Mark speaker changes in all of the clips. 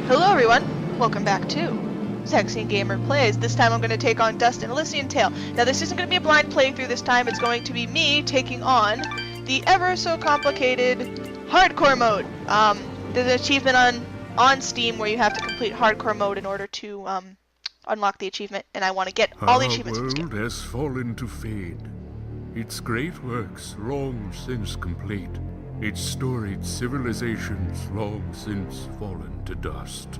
Speaker 1: Hello everyone, welcome back to Sexy Gamer Plays. This time I'm going to take on Dust and Elysian Tale. Now this isn't going to be a blind playthrough this time, it's going to be me taking on the ever so complicated hardcore mode. There's an achievement on Steam where you have to complete hardcore mode in order to unlock the achievement, and I want to get all the achievements from Steam.
Speaker 2: Our world has fallen to fade, its great works long since complete, its storied civilizations long since fallen to dust.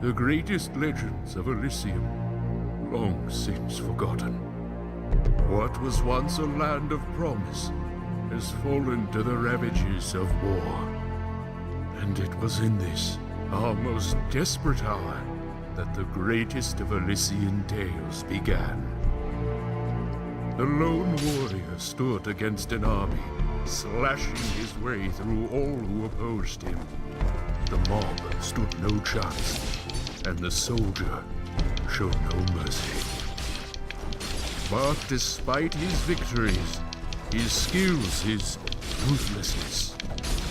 Speaker 2: The greatest legends of Elysium long since forgotten. What was once a land of promise has fallen to the ravages of war. And it was in this, our most desperate hour, that the greatest of Elysian tales began. The lone warrior stood against an army, slashing his way through all who opposed him. The mob stood no chance, and the soldier showed no mercy. But despite his victories, his skills, his ruthlessness,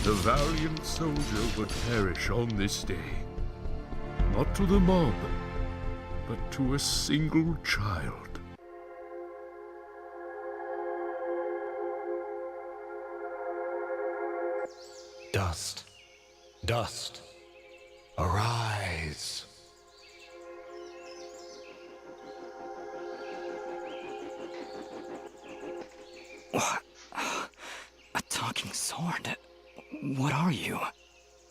Speaker 2: the valiant soldier would perish on this day. Not to the mob, but to a single child.
Speaker 3: Dust, dust, arise.
Speaker 4: What? A talking sword? What are you?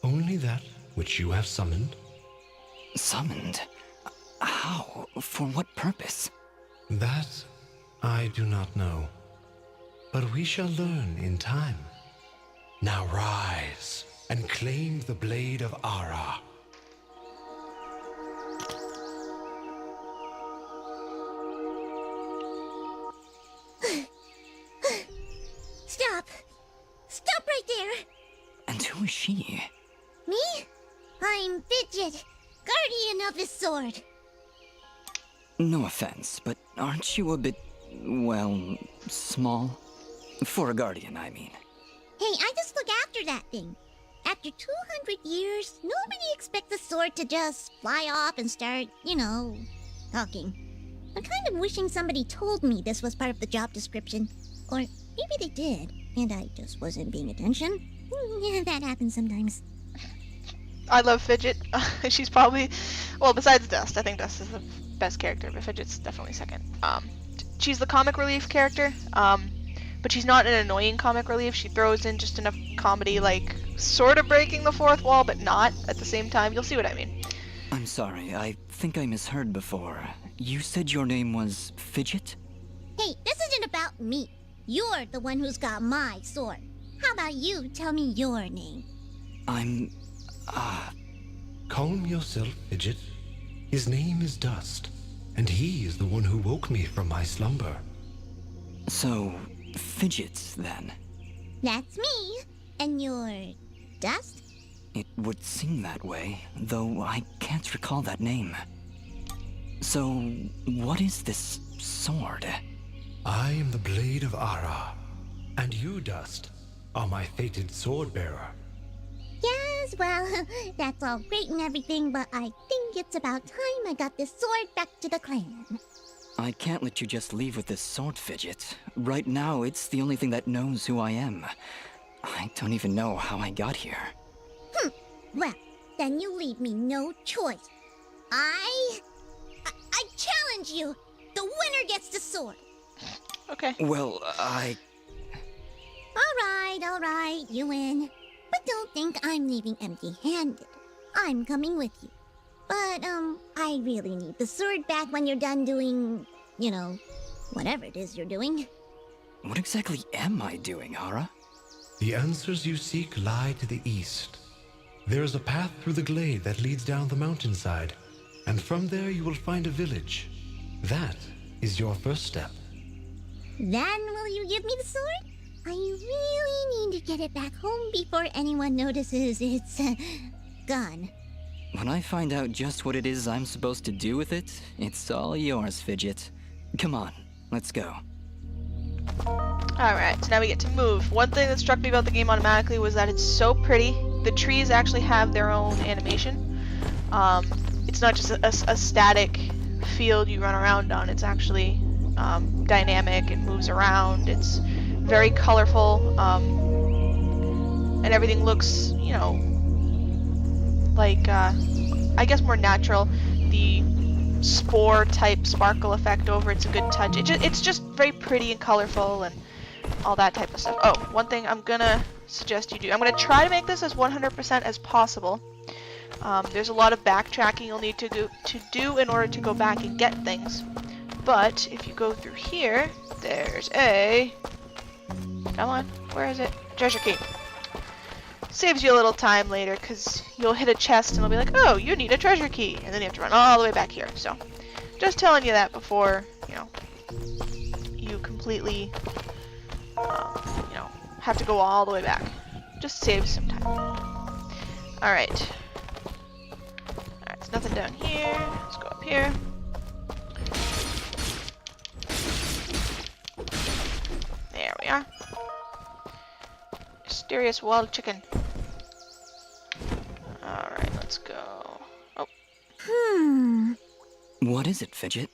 Speaker 3: Only that which you have summoned.
Speaker 4: Summoned? How? For what purpose?
Speaker 3: That I do not know. But we shall learn in time. Now rise and claim the blade of Ara.
Speaker 5: Stop! Stop right there!
Speaker 4: And who is she?
Speaker 5: Me? I'm Fidget, guardian of this sword.
Speaker 4: No offense, but aren't you a bit, well, small? For a guardian, I mean.
Speaker 5: Hey, I just look after that thing. After 200 years, nobody expects a sword to just fly off and start, talking. I'm kind of wishing somebody told me this was part of the job description. Or maybe they did, and I just wasn't paying attention. Yeah, that happens sometimes.
Speaker 1: I love Fidget. She's probably, well, besides Dust, I think Dust is the best character, but Fidget's definitely second. She's the comic relief character, but she's not an annoying comic relief. She throws in just enough comedy, like, sort of breaking the fourth wall, but not at the same time. You'll see what I mean.
Speaker 4: I'm sorry, I think I misheard before. You said your name was Fidget?
Speaker 5: Hey, this isn't about me. You're the one who's got my sword. How about you tell me your name?
Speaker 3: Calm yourself, Fidget. His name is Dust, and he is the one who woke me from my slumber.
Speaker 4: So, Fidget, then?
Speaker 5: That's me. And you're Dust?
Speaker 4: It would seem that way, though I can't recall that name. So, what is this sword?
Speaker 3: I am the blade of Ara, and you, Dust, are my fated sword-bearer.
Speaker 5: Yes, well, that's all great and everything, but I think it's about time I got this sword back to the clan.
Speaker 4: I can't let you just leave with this sword, Fidget. Right now, it's the only thing that knows who I am. I don't even know how I got here.
Speaker 5: Well, then you leave me no choice. I challenge you! The winner gets the sword!
Speaker 1: Okay.
Speaker 4: Well,
Speaker 5: All right, you win. But don't think I'm leaving empty-handed. I'm coming with you. But, I really need the sword back when you're done doing, whatever it is you're doing.
Speaker 4: What exactly am I doing, Ara?
Speaker 3: The answers you seek lie to the east. There is a path through the glade that leads down the mountainside, and from there you will find a village. That is your first step.
Speaker 5: Then will you give me the sword? I really need to get it back home before anyone notices it's, gone.
Speaker 4: When I find out just what it is I'm supposed to do with it, it's all yours, Fidget. Come on, let's go.
Speaker 1: Alright, so now we get to move. One thing that struck me about the game automatically was that it's so pretty. The trees actually have their own animation. It's not just a static field you run around on. It's actually dynamic. It moves around. It's very colorful. And everything looks, you know, like, I guess more natural. The spore type sparkle effect over it's a good touch. It's just very pretty and colorful and all that type of stuff. Oh, one thing I'm gonna suggest you do. I'm gonna try to make this as 100% as possible. There's a lot of backtracking you'll need to do in order to go back and get things. But if you go through here, there's a... Come on, where is it? Treasure key. Saves you a little time later because you'll hit a chest and it'll be like, oh, you need a treasure key. And then you have to run all the way back here. So, just telling you that before, you know, you completely, you know, have to go all the way back. Just saves some time. Alright. Alright, there's nothing down here. Let's go up here. There we are. Mysterious wild chicken. Alright, let's go. Oh.
Speaker 4: What is it, Fidget?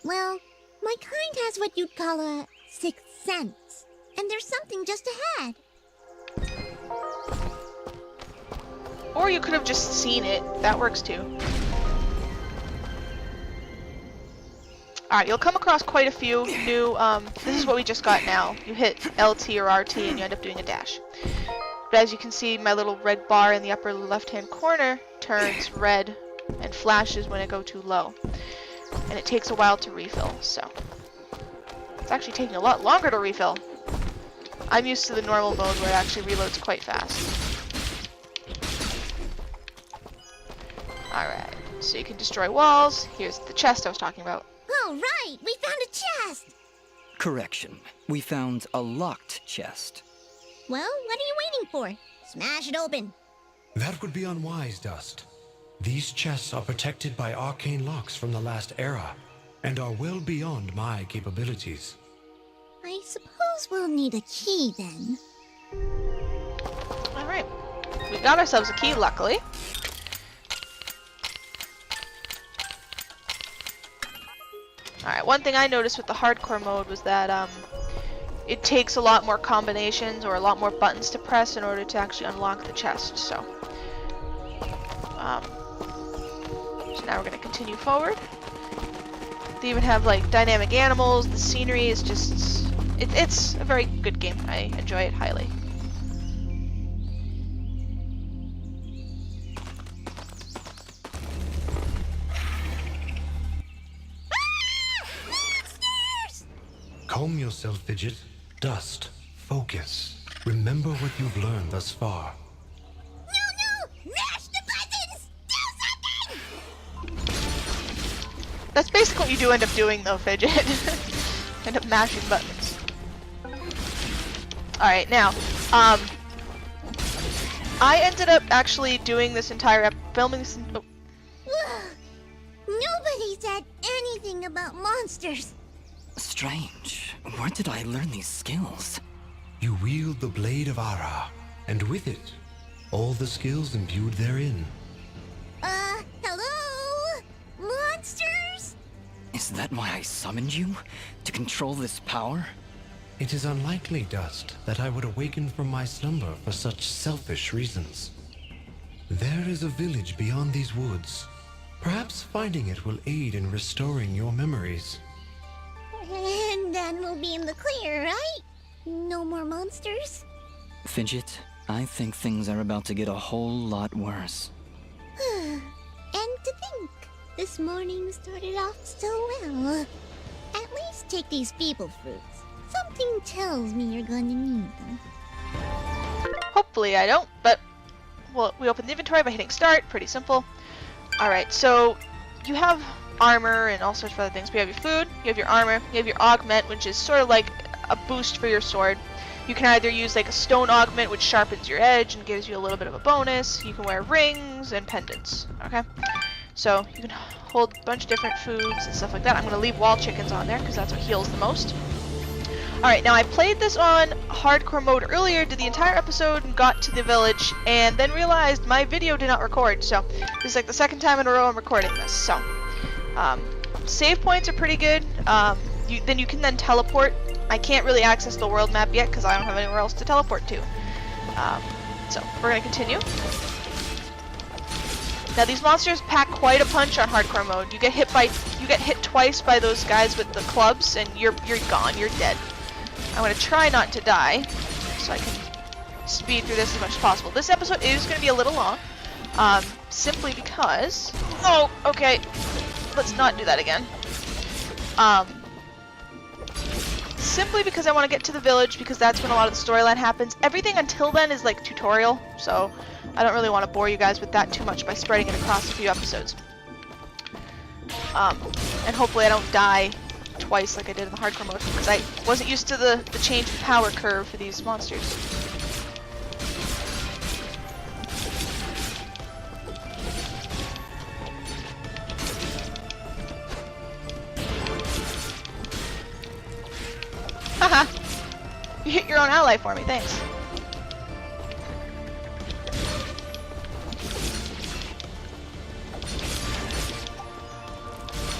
Speaker 5: Well, my kind has what you'd call a sixth sense. And there's something just ahead.
Speaker 1: Or you could have just seen it. That works too. Alright, you'll come across quite a few new, this is what we just got now. You hit LT or RT and you end up doing a dash. But as you can see, my little red bar in the upper left-hand corner turns red and flashes when I go too low. And it takes a while to refill, so. It's actually taking a lot longer to refill. I'm used to the normal mode where it actually reloads quite fast. Alright, so you can destroy walls. Here's the chest I was talking about.
Speaker 5: Oh, right! We found a chest!
Speaker 4: Correction. We found a locked chest.
Speaker 5: Well, what are you waiting for? Smash it open.
Speaker 3: That would be unwise, Dust. These chests are protected by arcane locks from the last era, and are well beyond my capabilities.
Speaker 5: I suppose we'll need a key then.
Speaker 1: Alright, we got ourselves a key, luckily. Alright, one thing I noticed with the hardcore mode was that it takes a lot more combinations or a lot more buttons to press in order to actually unlock the chest, so. So now we're going to continue forward. They even have like dynamic animals, the scenery is just... It's a very good game. I enjoy it highly.
Speaker 3: Calm yourself, Fidget. Dust. Focus. Remember what you've learned thus far.
Speaker 5: No! Mash the buttons! Do something!
Speaker 1: That's basically what you do end up doing though, Fidget. End up mashing buttons. Alright, now, I ended up actually doing this entire filming this
Speaker 5: Nobody said anything about monsters.
Speaker 4: Strange. Where did I learn these skills?
Speaker 3: You wield the Blade of Ara, and with it, all the skills imbued therein.
Speaker 5: Hello? Monsters?
Speaker 4: Is that why I summoned you? To control this power?
Speaker 3: It is unlikely, Dust, that I would awaken from my slumber for such selfish reasons. There is a village beyond these woods. Perhaps finding it will aid in restoring your memories.
Speaker 5: And then we'll be in the clear, right? No more monsters?
Speaker 4: Fidget, I think things are about to get a whole lot worse.
Speaker 5: And to think, this morning started off so well. At least take these feeble fruits. Something tells me you're going to need them.
Speaker 1: Hopefully I don't, but well, we open the inventory by hitting start. Pretty simple. Alright, so you have armor and all sorts of other things. We have your food, you have your armor, you have your augment, which is sort of like a boost for your sword. You can either use like a stone augment, which sharpens your edge and gives you a little bit of a bonus. You can wear rings and pendants, okay? So you can hold a bunch of different foods and stuff like that. I'm going to leave wall chickens on there because that's what heals the most. Alright, now I played this on hardcore mode earlier, did the entire episode, and got to the village, and then realized my video did not record, so this is like the second time in a row I'm recording this, so. Save points are pretty good, then you can then teleport. I can't really access the world map yet because I don't have anywhere else to teleport to. So, we're gonna continue. Now these monsters pack quite a punch on hardcore mode. You get hit twice by those guys with the clubs, and you're gone. You're dead. I'm gonna try not to die, so I can speed through this as much as possible. This episode is gonna be a little long, simply because. Oh, okay. Let's not do that again. Simply because I want to get to the village, because that's when a lot of the storyline happens. Everything until then is like tutorial, so I don't really want to bore you guys with that too much by spreading it across a few episodes. And hopefully I don't die twice like I did in the hardcore mode, because I wasn't used to the change in power curve for these monsters. Haha! You hit your own ally for me, thanks.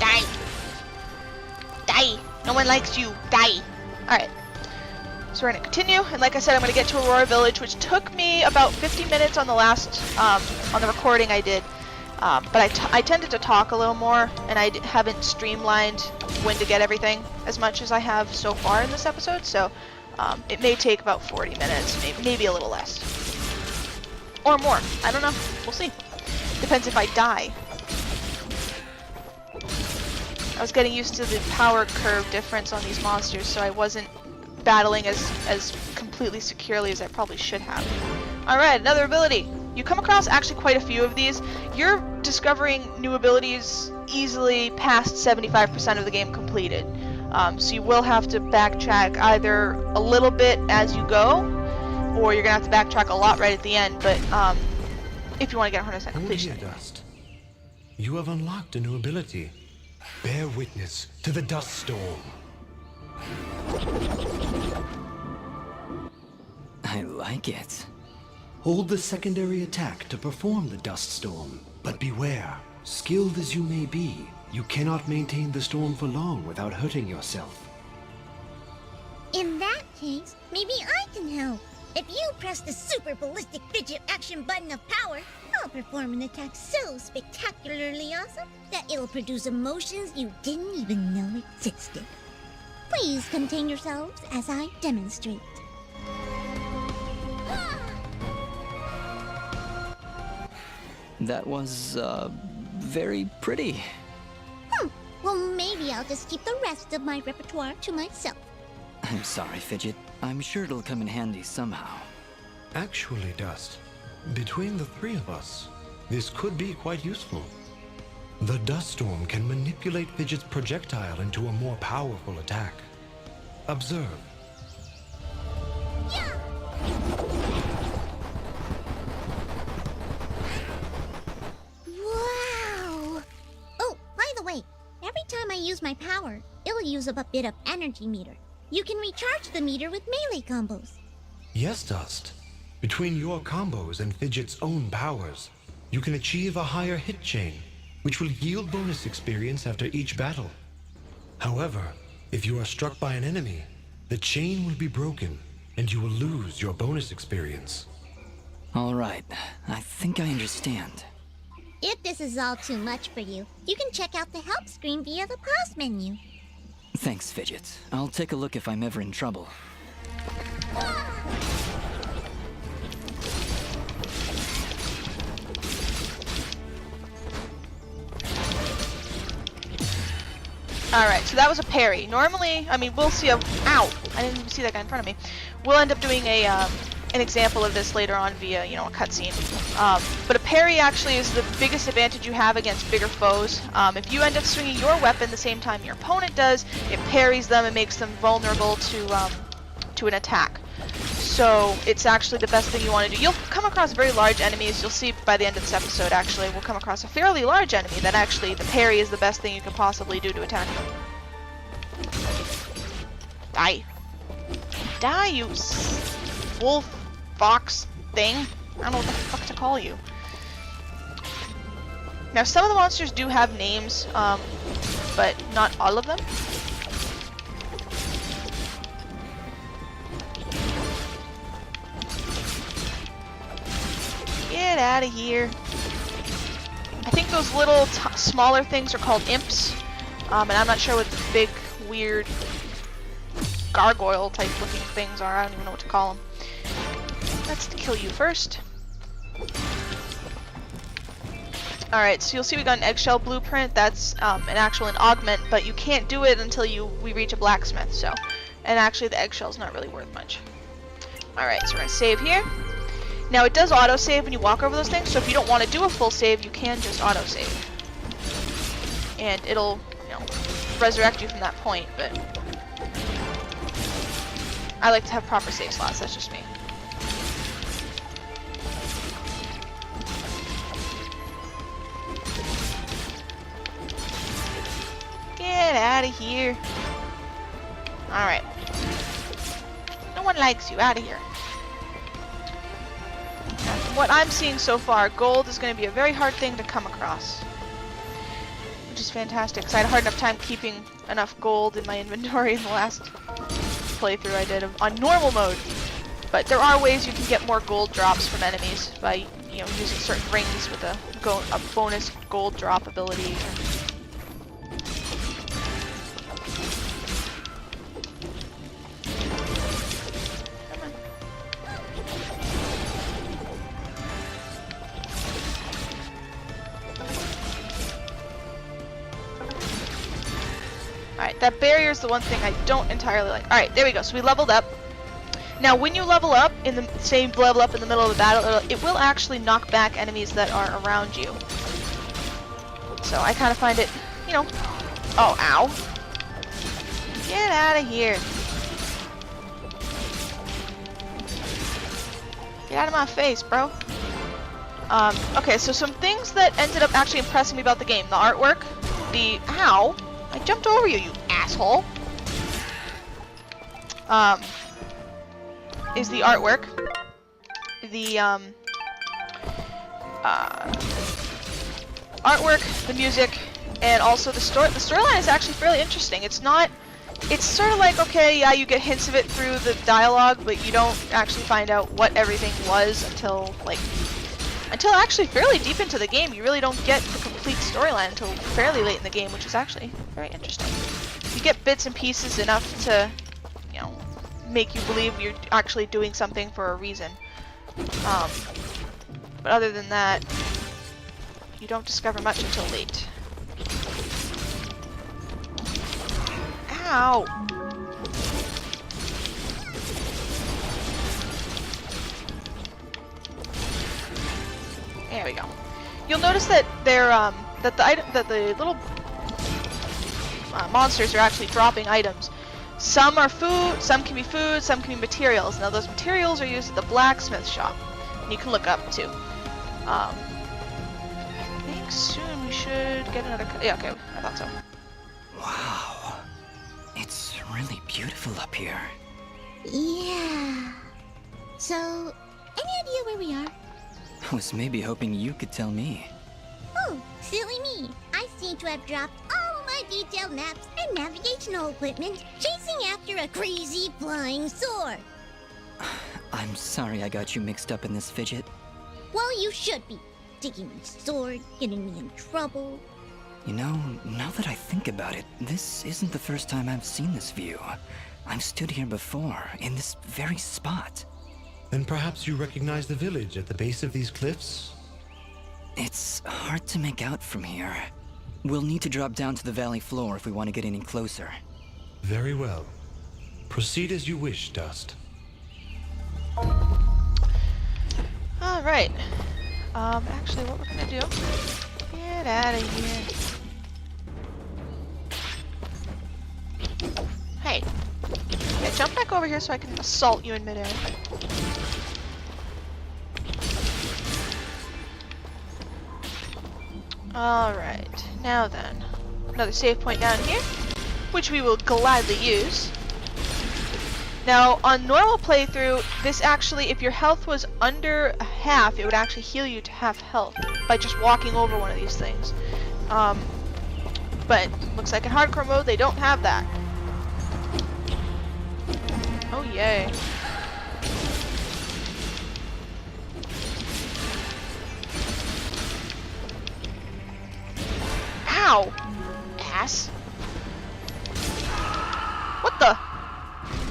Speaker 1: Die! Die! No one likes you! Die! Alright. So we're gonna continue, and like I said, I'm gonna get to Aurora Village, which took me about 50 minutes on the last, on the recording I did. But I tended to talk a little more, and I haven't streamlined when to get everything as much as I have so far in this episode, so it may take about 40 minutes, maybe a little less. Or more. I don't know. We'll see. Depends if I die. I was getting used to the power curve difference on these monsters, so I wasn't battling as completely securely as I probably should have. Alright, another ability. You come across actually quite a few of these. You're discovering new abilities easily past 75% of the game completed. So you will have to backtrack either a little bit as you go, or you're going to have to backtrack a lot right at the end, but if you want to get 100% completion.
Speaker 3: Dust. You have unlocked a new ability. Bear witness to the dust storm.
Speaker 4: I like it.
Speaker 3: Hold the secondary attack to perform the dust storm. But beware, skilled as you may be, you cannot maintain the storm for long without hurting yourself.
Speaker 5: In that case, maybe I can help. If you press the super ballistic fidget action button of power, I'll perform an attack so spectacularly awesome that it'll produce emotions you didn't even know existed. Please contain yourselves as I demonstrate.
Speaker 4: That was, very pretty.
Speaker 5: Well, maybe I'll just keep the rest of my repertoire to myself.
Speaker 4: I'm sorry, Fidget. I'm sure it'll come in handy somehow.
Speaker 3: Actually, Dust, between the three of us, this could be quite useful. The dust storm can manipulate Fidget's projectile into a more powerful attack. Observe.
Speaker 5: Yeah! Wow! Oh, by the way, every time I use my power, it'll use up a bit of energy meter. You can recharge the meter with melee combos.
Speaker 3: Yes, Dust. Between your combos and Fidget's own powers, you can achieve a higher hit chain, which will yield bonus experience after each battle. However, if you are struck by an enemy, the chain will be broken, and you will lose your bonus experience.
Speaker 4: All right, I think I understand.
Speaker 5: If this is all too much for you, you can check out the help screen via the pause menu.
Speaker 4: Thanks, Fidget. I'll take a look if I'm ever in trouble.
Speaker 1: Alright, so that was a parry. Normally, I mean, we'll see a... Ow! I didn't even see that guy in front of me. We'll end up doing a, an example of this later on via, you know, a cutscene. But a parry actually is the biggest advantage you have against bigger foes. If you end up swinging your weapon the same time your opponent does, it parries them and makes them vulnerable to an attack. So it's actually the best thing you want to do. You'll come across very large enemies. You'll see by the end of this episode, actually, we'll come across a fairly large enemy that actually the parry is the best thing you can possibly do to attack them. Die. Die, you wolf, fox thing. I don't know what the fuck to call you. Now, some of the monsters do have names, but not all of them. Get out of here. I think those little smaller things are called imps, and I'm not sure what the big, weird gargoyle type looking things are. I don't even know what to call them. Let's kill you first. Alright, so you'll see we got an eggshell blueprint. That's an augment, but you can't do it until we reach a blacksmith, so. And actually the eggshell's not really worth much. Alright, so we're gonna save here. Now it does autosave when you walk over those things, so if you don't want to do a full save, you can just autosave. And it'll, resurrect you from that point, but I like to have proper save slots, that's just me. Get out of here. Alright. No one likes you. Out of here. Now, from what I'm seeing so far, gold is going to be a very hard thing to come across. Which is fantastic, because I had a hard enough time keeping enough gold in my inventory in the last playthrough I did on normal mode. But there are ways you can get more gold drops from enemies by, using certain rings with a bonus gold drop ability. Alright, that barrier is the one thing I don't entirely like. Alright, there we go. So we leveled up. Now, when you level up, in the middle of the battle, it will actually knock back enemies that are around you. So I kind of find it, Oh, ow. Get out of here. Get out of my face, bro. Okay, so some things that ended up actually impressing me about the game. The artwork, Ow! I jumped over you, you asshole! Is the artwork. The, artwork, the music, and also the story. The storyline is actually fairly interesting. It's sort of like, okay, yeah, you get hints of it through the dialogue, but you don't actually find out what everything was until actually fairly deep into the game. You really don't get the complete storyline until fairly late in the game, which is actually very interesting. You get bits and pieces enough to, make you believe you're actually doing something for a reason. But other than that, you don't discover much until late. Ow! There we go. You'll notice that the little monsters are actually dropping items. Some are food, some can be food, some can be materials. Now those materials are used at the blacksmith shop. And you can look up too. I think soon we should get another. Yeah, okay, I thought so.
Speaker 4: Wow, it's really beautiful up here.
Speaker 5: Yeah. So, any idea where we are?
Speaker 4: I was maybe hoping you could tell me.
Speaker 5: Oh, silly me. I seem to have dropped all my detailed maps and navigational equipment chasing after a crazy flying sword.
Speaker 4: I'm sorry I got you mixed up in this fidget.
Speaker 5: Well, you should be. Taking my sword, getting me in trouble.
Speaker 4: Now that I think about it, this isn't the first time I've seen this view. I've stood here before, in this very spot.
Speaker 3: Then perhaps you recognize the village at the base of these cliffs?
Speaker 4: It's hard to make out from here. We'll need to drop down to the valley floor if we want to get any closer.
Speaker 3: Very well. Proceed as you wish, Dust.
Speaker 1: Alright. Actually, what we're gonna do... Get out of here. Hey. Yeah, jump back over here so I can assault you in midair. Alright, now then. Another save point down here, which we will gladly use. Now, on normal playthrough, this actually, if your health was under a half, it would actually heal you to half health by just walking over one of these things. But looks like in hardcore mode, they don't have that. Oh, yay. Ow! Ass. What the?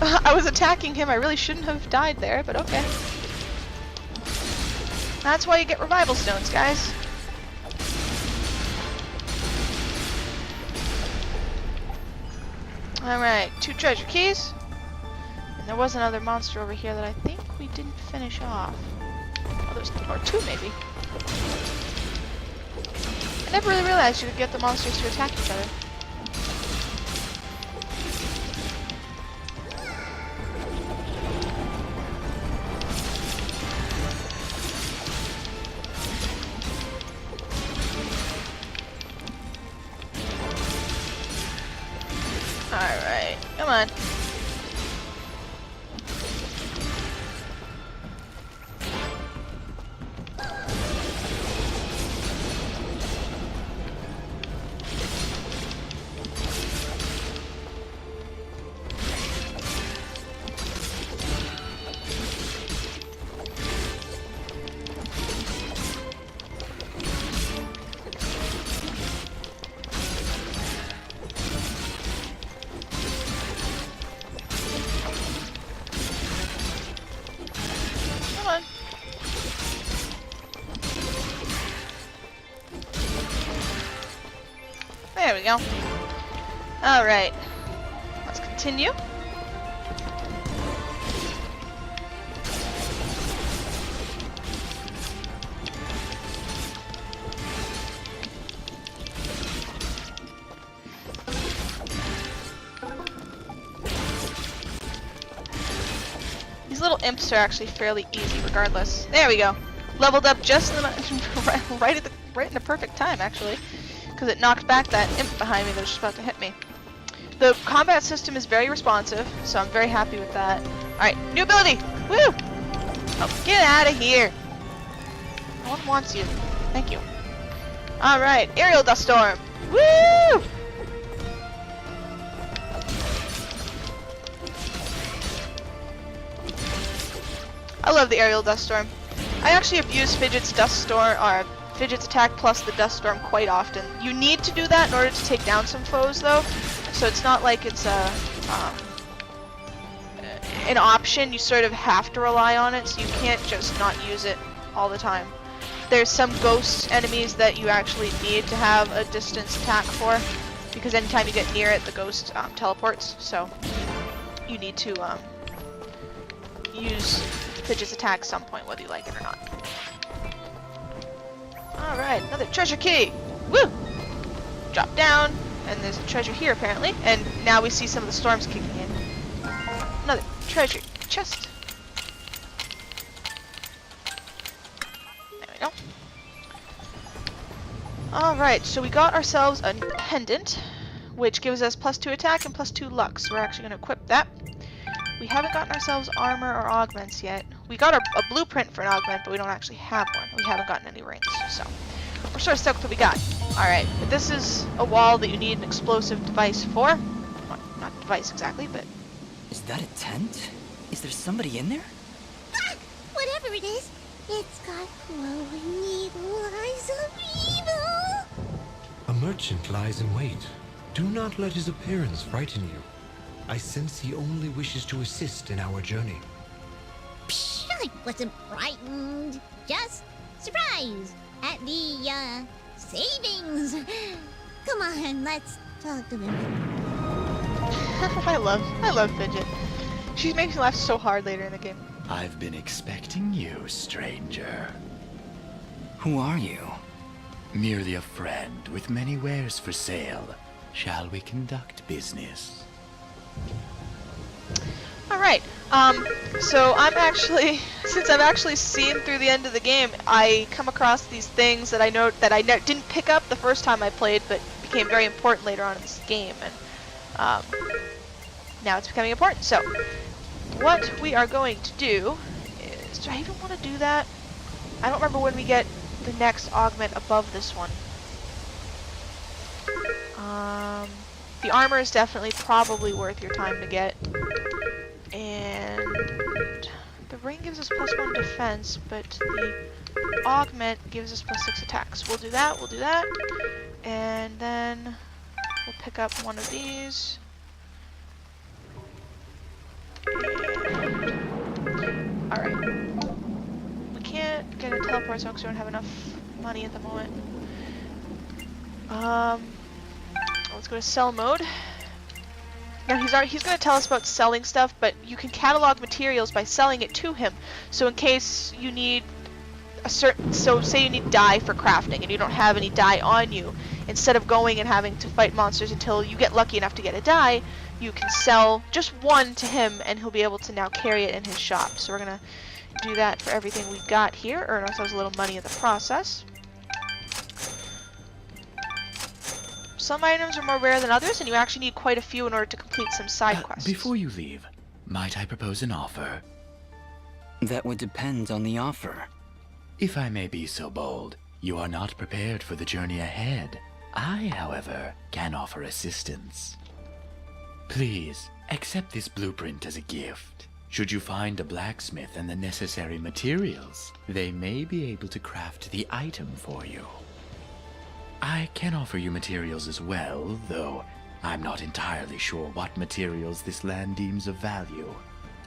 Speaker 1: I was attacking him. I really shouldn't have died there, but okay. That's why you get revival stones, guys. Alright, 2 treasure keys. And there was another monster over here that I think we didn't finish off. Oh, there's or 2 maybe. I never really realized you could get the monsters to attack each other. Alright, come on. There we go. Alright. Let's continue. These little imps are actually fairly easy regardless. There we go. Leveled up just in the right in the perfect time actually. Because it knocked back that imp behind me that was just about to hit me. The combat system is very responsive, so I'm very happy with that. Alright, new ability! Woo! Oh, get out of here! No one wants you. Thank you. Alright, aerial dust storm! Woo! I love the aerial dust storm. I actually have used Fidget's dust storm, or Fidget's attack plus the dust storm quite often. You need to do that in order to take down some foes though, so it's not like it's an option. You sort of have to rely on it, so you can't just not use it all the time. There's some ghost enemies that you actually need to have a distance attack for, because anytime you get near it, the ghost teleports, so you need to use Fidget's attack at some point, whether you like it or not. Alright, another treasure key! Woo! Drop down, and there's a treasure here apparently, and now we see some of the storms kicking in. Another treasure chest. There we go. Alright, so we got ourselves a pendant, which gives us +2 attack and +2 luck, so we're actually going to equip that. We haven't gotten ourselves armor or augments yet. We got a blueprint for an augment, but we don't actually have one. We haven't gotten any rings, so we're sort of stuck with what we got. Alright, but this is a wall that you need an explosive device for. Well, not device exactly, but...
Speaker 4: Is that a tent? Is there somebody in there?
Speaker 5: Ah, whatever it is, it's got glowing evil eyes of evil.
Speaker 3: A merchant lies in wait. Do not let his appearance frighten you. I sense he only wishes to assist in our journey.
Speaker 5: Psh, I wasn't frightened. Just surprised at the, savings. Come on, let's talk to him.
Speaker 1: I love Fidget. She makes me laugh so hard later in the game.
Speaker 6: I've been expecting you, stranger.
Speaker 4: Who are you?
Speaker 6: Merely a friend with many wares for sale. Shall we conduct business?
Speaker 1: Alright, so I'm actually, since I've actually seen through the end of the game, I come across these things that I know that I didn't pick up the first time I played, but became very important later on in this game, and now it's becoming important. So, what we are going to do is... Do I even want to do that? I don't remember when we get the next augment above this one. The armor is definitely probably worth your time to get. And the ring gives us +1 defense, but the augment gives us +6 attacks. We'll do that, we'll do that. And then we'll pick up one of these. Alright. We can't get a teleport zone because we don't have enough money at the moment. Let's go to sell mode. Now he's going to tell us about selling stuff, but you can catalog materials by selling it to him. So in case you need a certain, so say you need dye for crafting and you don't have any dye on you, instead of going and having to fight monsters until you get lucky enough to get a dye, you can sell just one to him and he'll be able to now carry it in his shop. So we're going to do that for everything we got here, earn ourselves a little money in the process. Some items are more rare than others, and you actually need quite a few in order to complete some side quests.
Speaker 6: Before you leave, might I propose an offer?
Speaker 4: That would depend on the offer.
Speaker 6: If I may be so bold, you are not prepared for the journey ahead. I, however, can offer assistance. Please, accept this blueprint as a gift. Should you find a blacksmith and the necessary materials, they may be able to craft the item for you. I can offer you materials as well, though I'm not entirely sure what materials this land deems of value.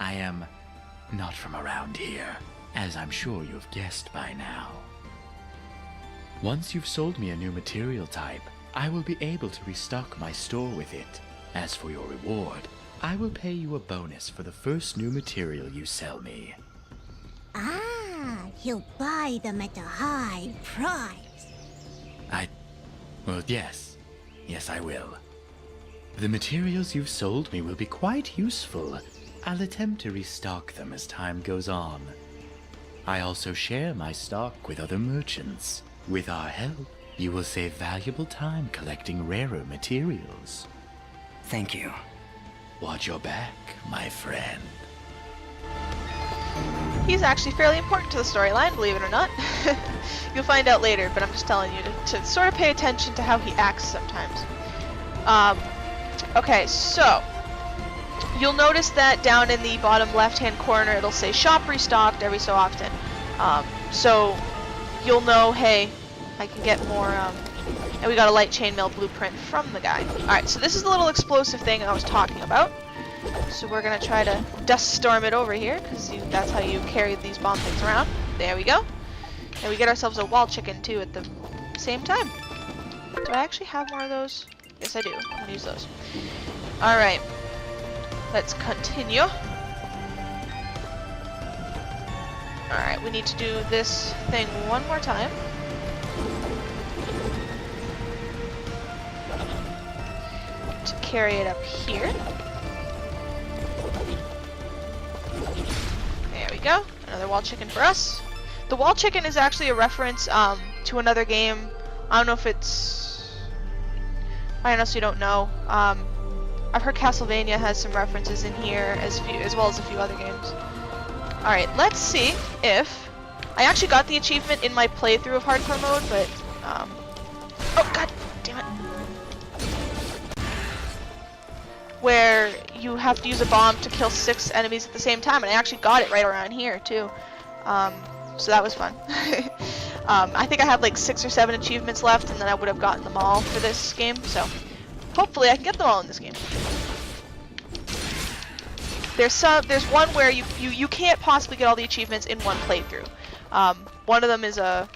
Speaker 6: I am not from around here, as I'm sure you've guessed by now. Once you've sold me a new material type, I will be able to restock my store with it. As for your reward, I will pay you a bonus for the first new material you sell me.
Speaker 5: Ah, he'll buy them at a high price.
Speaker 6: Well, yes. Yes, I will. The materials you've sold me will be quite useful. I'll attempt to restock them as time goes on. I also share my stock with other merchants. With our help, you will save valuable time collecting rarer materials.
Speaker 4: Thank you.
Speaker 6: Watch your back, my friend.
Speaker 1: He's actually fairly important to the storyline, believe it or not. You'll find out later, but I'm just telling you to sort of pay attention to how he acts sometimes. Okay, so you'll notice that down in the bottom left-hand corner it'll say shop restocked every so often. So you'll know, hey, I can get more, and we got a light chainmail blueprint from the guy. Alright, so this is the little explosive thing I was talking about. So we're gonna try to dust storm it over here, because that's how you carry these bomb things around. There we go. And we get ourselves a wall chicken too at the same time. Do I actually have more of those? Yes, I do. I'm gonna use those. Alright. Let's continue. Alright, we need to do this thing one more time. To carry it up here. There we go. Another wall chicken for us. The wall chicken is actually a reference to another game. I don't know if it's... I honestly don't know. I've heard Castlevania has some references in here as well as a few other games. Alright, let's see if... I actually got the achievement in my playthrough of hardcore mode, but... Oh, god damn it. Where you have to use a bomb to kill 6 enemies at the same time, and I actually got it right around here, too. So that was fun. I think I have like 6 or 7 achievements left, and then I would have gotten them all for this game, so hopefully I can get them all in this game. There's one where you can't possibly get all the achievements in one playthrough. One of them is a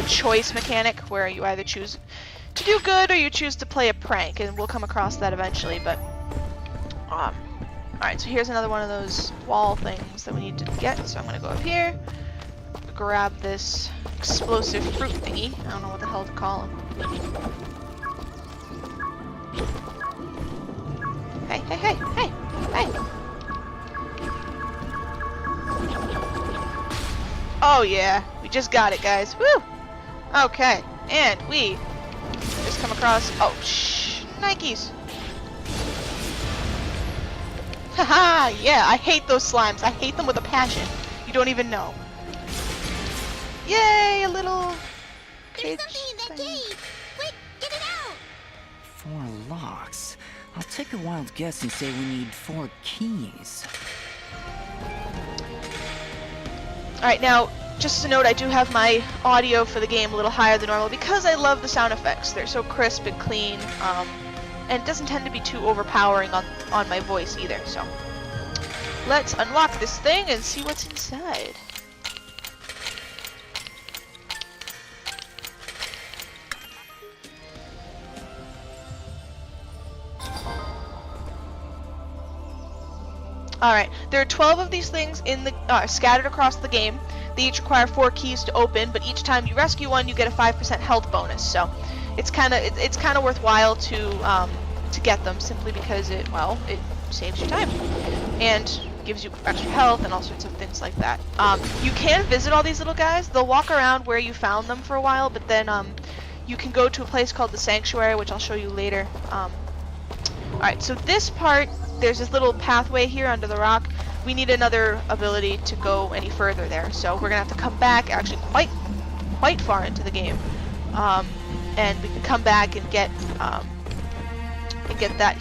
Speaker 1: choice mechanic where you either choose to do good or you choose to play a prank, and we'll come across that eventually, but alright, so here's another one of those wall things that we need to get, so I'm gonna go up here, grab this explosive fruit thingy. I don't know what the hell to call him. Hey, hey, hey, hey, hey! Oh yeah, we just got it, guys. Woo! Okay, and we just come across... Oh, Nikes! Haha, yeah, I hate those slimes. I hate them with a passion. You don't even know. Yay, a little
Speaker 5: There's
Speaker 1: cage
Speaker 5: something in that
Speaker 1: thing.
Speaker 5: cave. Quick, get it out.
Speaker 4: 4 locks. I'll take a wild guess and say we need 4 keys.
Speaker 1: Alright, now, just a note, I do have my audio for the game a little higher than normal because I love the sound effects. They're so crisp and clean, and it doesn't tend to be too overpowering on my voice either, so. Let's unlock this thing and see what's inside. Alright, there are 12 of these things in the scattered across the game. They each require 4 keys to open, but each time you rescue one, you get a 5% health bonus. So it's kind of worthwhile to get them simply because it saves you time and gives you extra health and all sorts of things like that. You can visit all these little guys. They'll walk around where you found them for a while, but then you can go to a place called the Sanctuary, which I'll show you later. Alright, so this part, there's this little pathway here under the rock. We need another ability to go any further there, so we're gonna have to come back actually quite far into the game, and we can come back and get that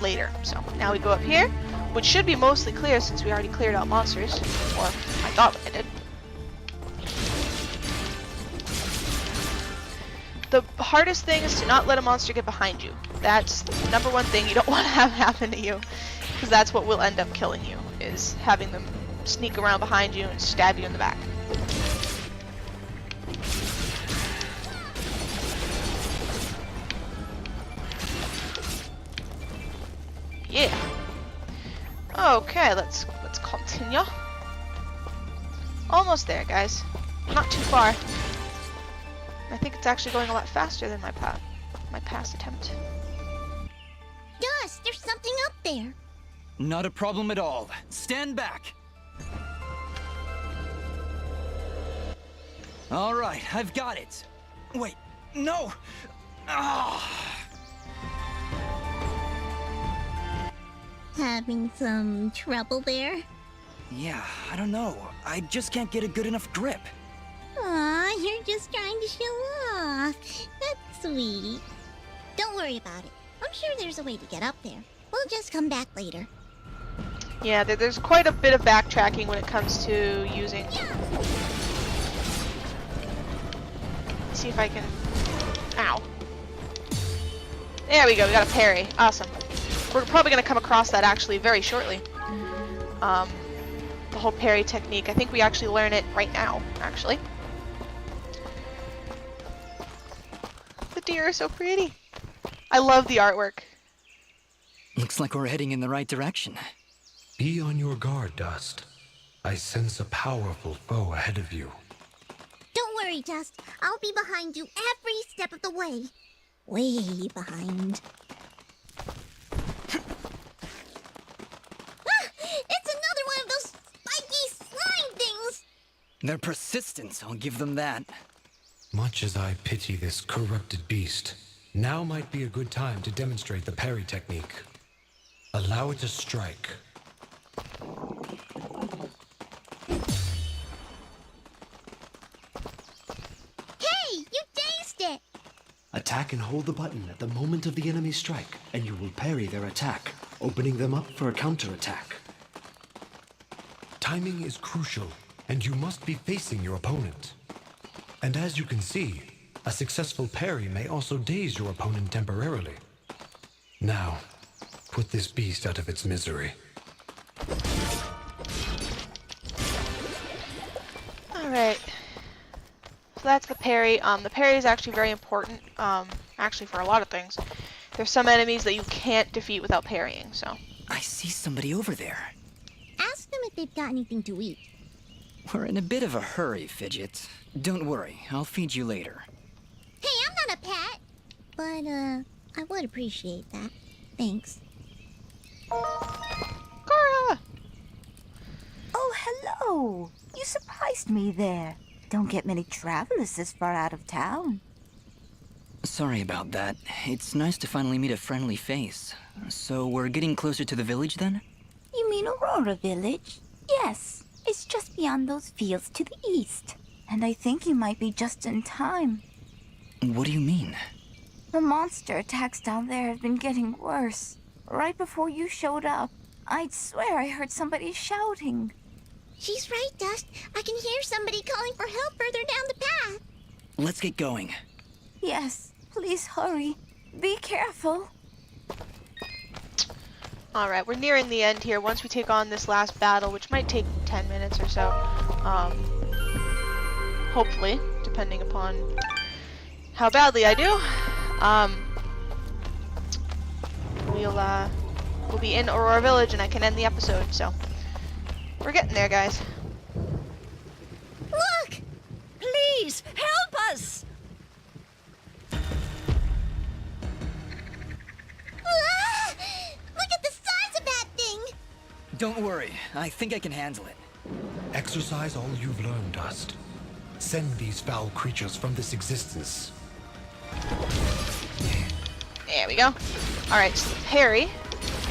Speaker 1: later. So now we go up here, which should be mostly clear since we already cleared out monsters, or I thought I did. The hardest thing is to not let a monster get behind you. That's the #1 thing you don't want to have happen to you, because that's what will end up killing you, is having them sneak around behind you and stab you in the back. Yeah. Okay, let's continue. Almost there, guys. Not too far. I think it's actually going a lot faster than my past attempt.
Speaker 5: Dust, there's something up there.
Speaker 4: Not a problem at all. Stand back. All right, I've got it. Wait, no. Ah.
Speaker 5: Having some trouble there?
Speaker 4: Yeah, I don't know. I just can't get a good enough grip.
Speaker 5: Aw, you're just trying to show off. That's sweet. Don't worry about it. I'm sure there's a way to get up there. We'll just come back later.
Speaker 1: Yeah, there's quite a bit of backtracking when it comes to using. Let's see if I can. Ow. There we go. We got a parry. Awesome. We're probably gonna come across that actually very shortly. The whole parry technique. I think we actually learn it right now. Actually. The deer are so pretty. I love the artwork.
Speaker 4: Looks like we're heading in the right direction.
Speaker 3: Be on your guard, Dust. I sense a powerful foe ahead of you.
Speaker 5: Don't worry, Dust. I'll be behind you every step of the way. Way behind. It's another one of those spiky slime things!
Speaker 4: They're persistent, I'll give them that.
Speaker 3: Much as I pity this corrupted beast, now might be a good time to demonstrate the parry technique. Allow it to strike.
Speaker 5: Hey, you dazed it!
Speaker 7: Attack and hold the button at the moment of the enemy's strike, and you will parry their attack, opening them up for a counterattack.
Speaker 3: Timing is crucial, and you must be facing your opponent. And as you can see, a successful parry may also daze your opponent temporarily. Now, put this beast out of its misery.
Speaker 1: Alright. So that's the parry. The parry is actually very important, actually for a lot of things. There's some enemies that you can't defeat without parrying, so.
Speaker 4: I see somebody over there.
Speaker 5: Ask them if they've got anything to eat.
Speaker 4: We're in a bit of a hurry, Fidget. Don't worry, I'll feed you later.
Speaker 5: Hey, I'm not a pet! But, I would appreciate that. Thanks.
Speaker 1: Cora!
Speaker 8: Oh, hello! You surprised me there. Don't get many travelers this far out of town.
Speaker 4: Sorry about that. It's nice to finally meet a friendly face. So we're getting closer to the village then?
Speaker 8: You You mean Aurora Village? Yes, it's just beyond those fields to the east. And I think you might be just in time.
Speaker 4: What do you mean?
Speaker 8: The monster attacks down there have been getting worse. Right before you showed up, I'd swear I heard somebody shouting.
Speaker 5: She's right, Dust. I can hear somebody calling for help further down the path.
Speaker 4: Let's get going.
Speaker 8: Yes, please hurry. Be careful.
Speaker 1: Alright, we're nearing the end here. Once we take on this last battle, which might take 10 minutes or so. Hopefully, depending upon how badly I do. We'll be in Aurora Village and I can end the episode, so we're getting there, guys.
Speaker 5: Look!
Speaker 9: Please, help us!
Speaker 5: Ah! Look at the size of that thing!
Speaker 4: Don't worry, I think I can handle it.
Speaker 3: Exercise all you've learned, Dust. Send these foul creatures from this existence.
Speaker 1: There we go. Alright, so parry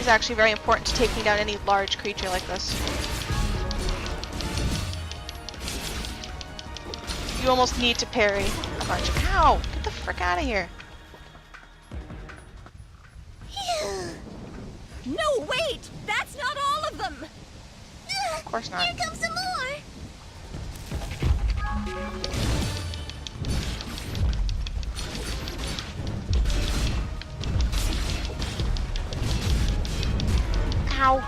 Speaker 1: is actually very important to taking down any large creature like this. You almost need to parry a bunch. Ow! Get the frick out of here.
Speaker 9: No, wait! That's not all of them!
Speaker 1: Of course not.
Speaker 5: Here comes some more!
Speaker 1: Ow!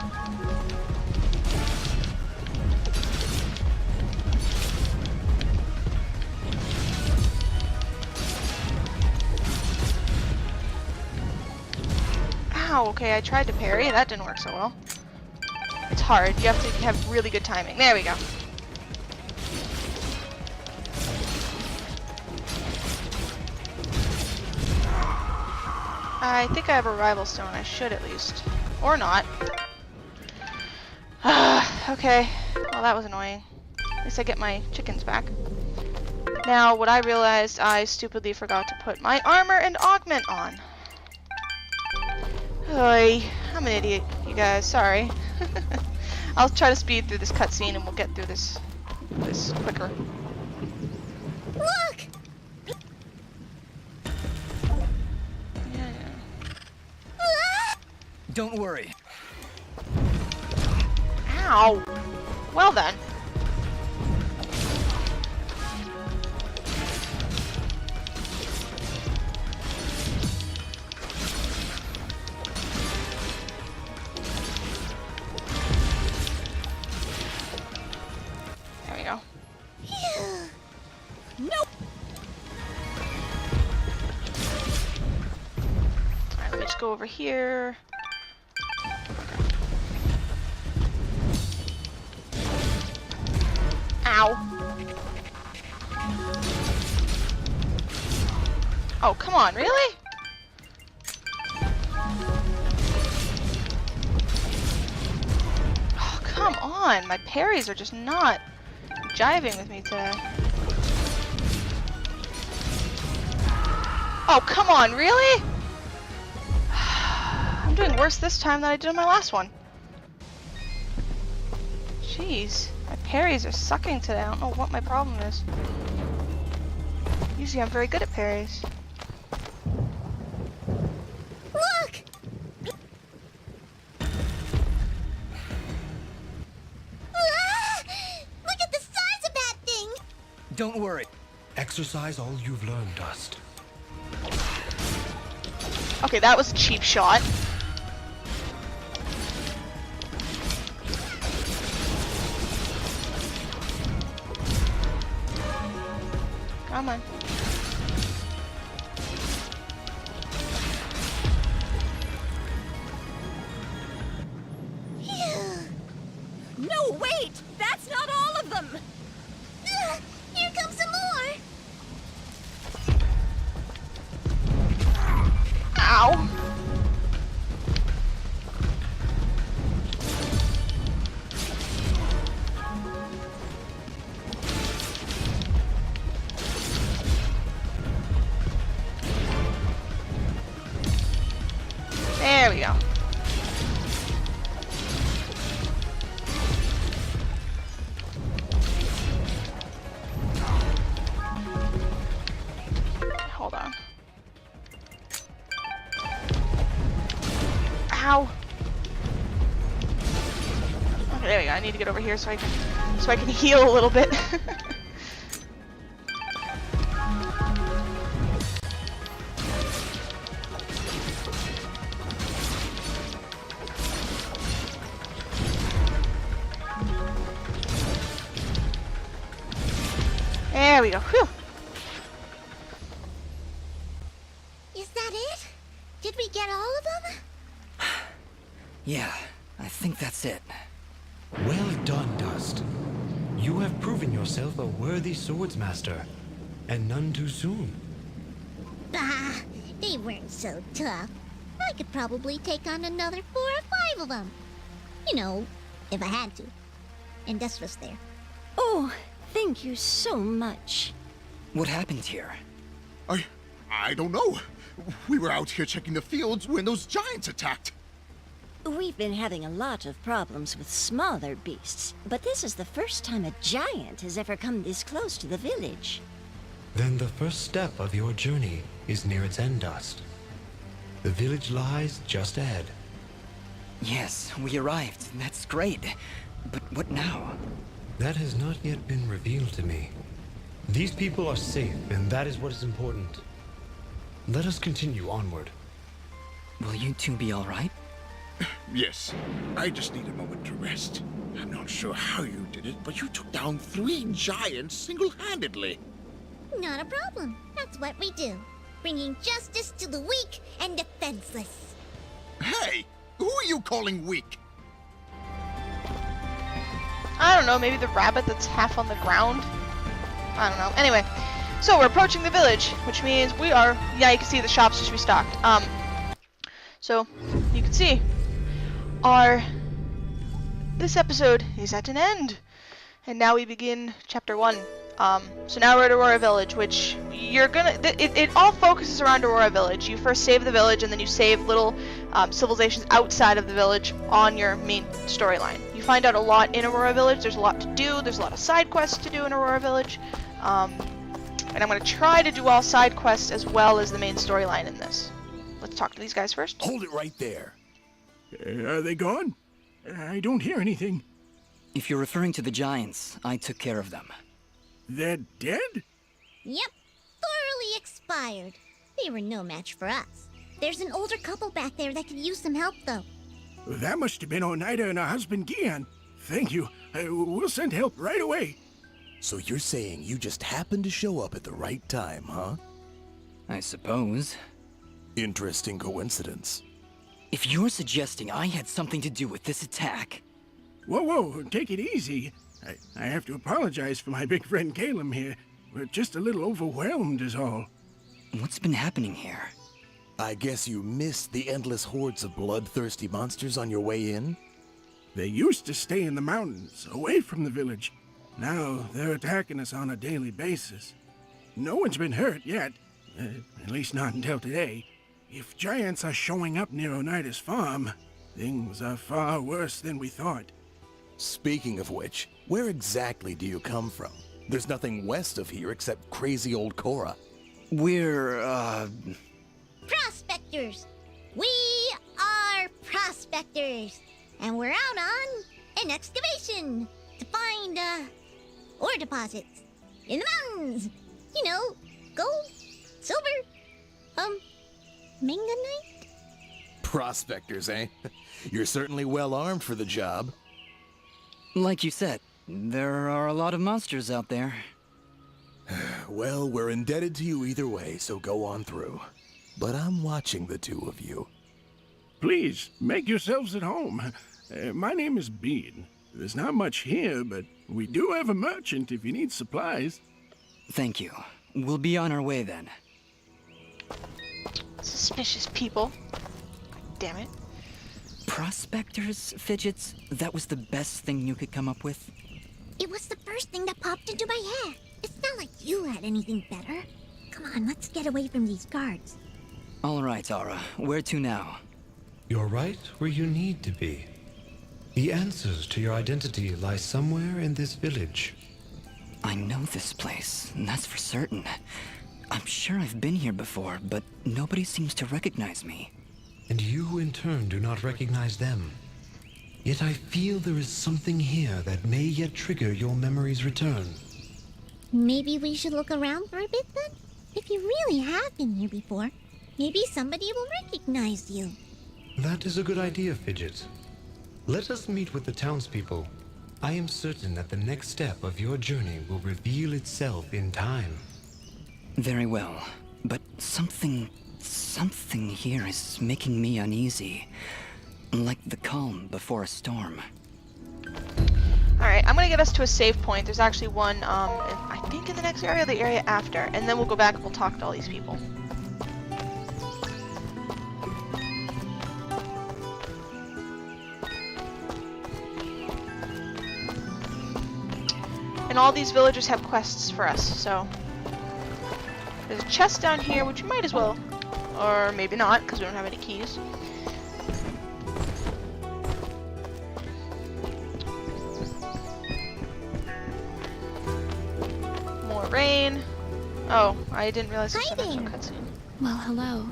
Speaker 1: Ow, okay, I tried to parry, that didn't work so well. It's hard, you have to have really good timing. There we go. I think I have a rival stone, I should at least. Or not. Okay, well that was annoying. At least I get my chickens back. Now, what I realized, I stupidly forgot to put my armor and augment on. Oy, I'm an idiot, you guys, sorry. I'll try to speed through this cutscene and we'll get through this quicker.
Speaker 5: Look!
Speaker 1: Yeah.
Speaker 5: Ah!
Speaker 4: Don't worry.
Speaker 1: Ow! Well then. There we go.
Speaker 9: No!
Speaker 1: Alright, let me just go over here. Ow. Oh, come on, really? Oh, come on. My parries are just not jiving with me today. Oh, come on, really? I'm doing worse this time than I did on my last one. Jeez. My parries are sucking today. I don't know what my problem is. Usually I'm very good at parries.
Speaker 5: Look! Ah! Look at the size of that thing!
Speaker 4: Don't worry.
Speaker 3: Exercise all you've learned, Dust.
Speaker 1: Okay, that was a cheap shot. Come on.
Speaker 9: No, wait! That's not all of them!
Speaker 5: Ah! Here comes some more!
Speaker 1: Ow! There we go. Ow. Okay, there we go. I need to get over here so I can heal a little bit. There we go. Whew.
Speaker 5: Is that it? Did we get all of them?
Speaker 4: Yeah, I think that's it.
Speaker 3: Well done, Dust. You have proven yourself a worthy swordsmaster, and none too soon.
Speaker 5: Bah, they weren't so tough. I could probably take on another 4 or 5 of them. You know, if I had to. And Dust was there.
Speaker 9: Oh, thank you so much.
Speaker 4: What happened here?
Speaker 10: I don't know. We were out here checking the fields when those giants attacked.
Speaker 9: We've been having a lot of problems with smaller beasts, but this is the first time a giant has ever come this close to the village.
Speaker 3: Then the first step of your journey is near its end, Dust. The village lies just ahead.
Speaker 4: Yes, we arrived. That's great. But what now?
Speaker 3: That has not yet been revealed to me. These people are safe, and that is what is important. Let us continue onward.
Speaker 4: Will you two be all right?
Speaker 10: Yes, I just need a moment to rest. I'm not sure how you did it, but you took down 3 giants single-handedly.
Speaker 5: Not a problem. That's what we do. Bringing justice to the weak and defenseless.
Speaker 10: Hey, who are you calling weak?
Speaker 1: I don't know, maybe the rabbit that's half on the ground? I don't know. Anyway, so we're approaching the village, which means we are... Yeah, you can see the shops just restocked. So, you can see, this episode is at an end. And now we begin chapter 1. So now we're at Aurora Village, which you're gonna... It all focuses around Aurora Village. You first save the village, and then you save little civilizations outside of the village on your main storyline. You find out a lot in Aurora Village. There's a lot to do. There's a lot of side quests to do in Aurora Village. And I'm going to try to do all side quests as well as the main storyline in this. Let's talk to these guys first.
Speaker 10: Hold it right there.
Speaker 2: Are they gone? I don't hear anything.
Speaker 4: If you're referring to the giants, I took care of them.
Speaker 2: They're dead?
Speaker 5: Yep, thoroughly expired. They were no match for us. There's an older couple back there that could use some help, though.
Speaker 2: That must have been Oneida and her husband Gian. Thank you. We'll send help right away.
Speaker 11: So you're saying you just happened to show up at the right time, huh?
Speaker 4: I suppose.
Speaker 11: Interesting coincidence.
Speaker 4: If you're suggesting I had something to do with this attack...
Speaker 2: Whoa, take it easy. I have to apologize for my big friend Caleb here. We're just a little overwhelmed is all.
Speaker 4: What's been happening here?
Speaker 11: I guess you missed the endless hordes of bloodthirsty monsters on your way in?
Speaker 2: They used to stay in the mountains, away from the village. Now they're attacking us on a daily basis. No one's been hurt yet, at least not until today. If giants are showing up near Oneida's farm, things are far worse than we thought.
Speaker 11: Speaking of which, where exactly do you come from? There's nothing west of here except crazy old Cora.
Speaker 4: We're,
Speaker 5: Prospectors! We are prospectors! And we're out on an excavation to find, ore deposits in the mountains. You know, gold, silver, manganite?
Speaker 11: Prospectors, eh? You're certainly well armed for the job.
Speaker 4: Like you said, there are a lot of monsters out there.
Speaker 11: Well, we're indebted to you either way, so go on through. But I'm watching the two of you.
Speaker 2: Please, make yourselves at home. My name is Bean. There's not much here, but we do have a merchant if you need supplies.
Speaker 4: Thank you. We'll be on our way then.
Speaker 1: Suspicious people. Damn it.
Speaker 4: Prospectors, Fidgets? That was the best thing you could come up with?
Speaker 5: It was the first thing that popped into my head. It's not like you had anything better. Come on, let's get away from these guards.
Speaker 4: All right, Aura. Where to now?
Speaker 3: You're right where you need to be. The answers to your identity lie somewhere in this village.
Speaker 4: I know this place, and that's for certain. I'm sure I've been here before, but nobody seems to recognize me.
Speaker 3: and you in turn do not recognize them. Yet I feel there is something here that may yet trigger your memory's return.
Speaker 5: Maybe we should look around for a bit then? If you really have been here before, maybe somebody will recognize you.
Speaker 3: That is a good idea, Fidget. Let us meet with the townspeople. I am certain that the next step of your journey will reveal itself in time.
Speaker 4: Very well, but something here is making me uneasy. Like the calm before a storm.
Speaker 1: Alright, I'm gonna get us to a save point. There's actually one, I think in the next area or the area after. And then we'll go back and we'll talk to all these people. And all these villagers have quests for us, so... There's a chest down here, which we might as well... Or maybe not, because we don't have any keys. More rain. Oh, I didn't realize this was an actual cutscene.
Speaker 12: Well, hello.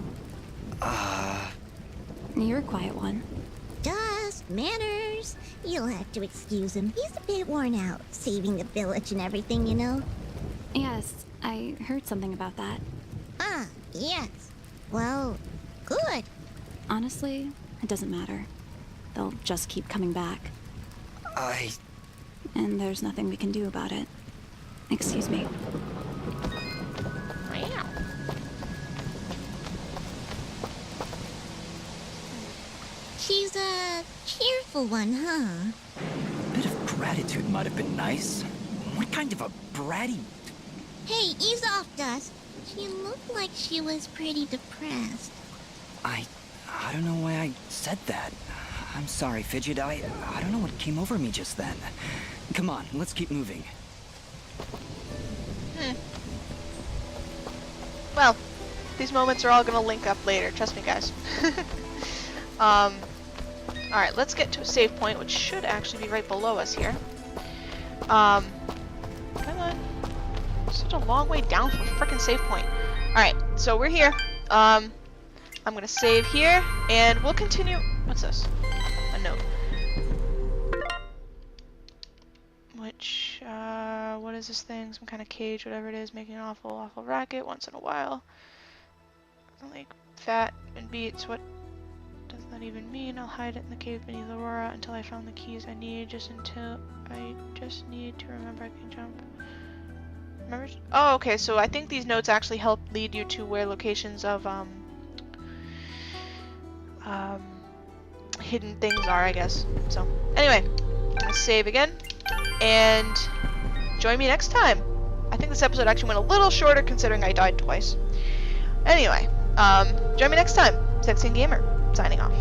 Speaker 12: You're a quiet one.
Speaker 5: Just manners. You'll have to excuse him. He's a bit worn out, saving the village and everything, you know?
Speaker 12: Yes, I heard something about that.
Speaker 5: Ah, yes. Well, good.
Speaker 12: Honestly, it doesn't matter. They'll just keep coming back. And there's nothing we can do about it. Excuse me.
Speaker 1: Wow.
Speaker 5: She's a cheerful one, huh?
Speaker 4: A bit of gratitude might have been nice. What kind of a bratty...
Speaker 5: Hey, ease off, Dust. She looked like she was pretty depressed.
Speaker 4: I don't know why I said that. I'm sorry, Fidget. I don't know what came over me just then. Come on, let's keep moving.
Speaker 1: Well, these moments are all gonna link up later, trust me guys. Alright, let's get to a save point, which should actually be right below us here. Come on. Such a long way down from a frickin' save point. Alright, so we're here. I'm gonna save here, and we'll continue... What's this? A note. Which, what is this thing? Some kind of cage, whatever it is, making an awful, awful racket once in a while. Like, fat and beats, what does that even mean? I'll hide it in the cave beneath Aurora until I found the keys I need, just need to remember I can jump. Remember? Oh, okay, so I think these notes actually help lead you to where locations of, hidden things are, I guess. So, anyway, I'm gonna save again, and join me next time. I think this episode actually went a little shorter considering I died twice. Anyway, join me next time. Sexy and Gamer, signing off.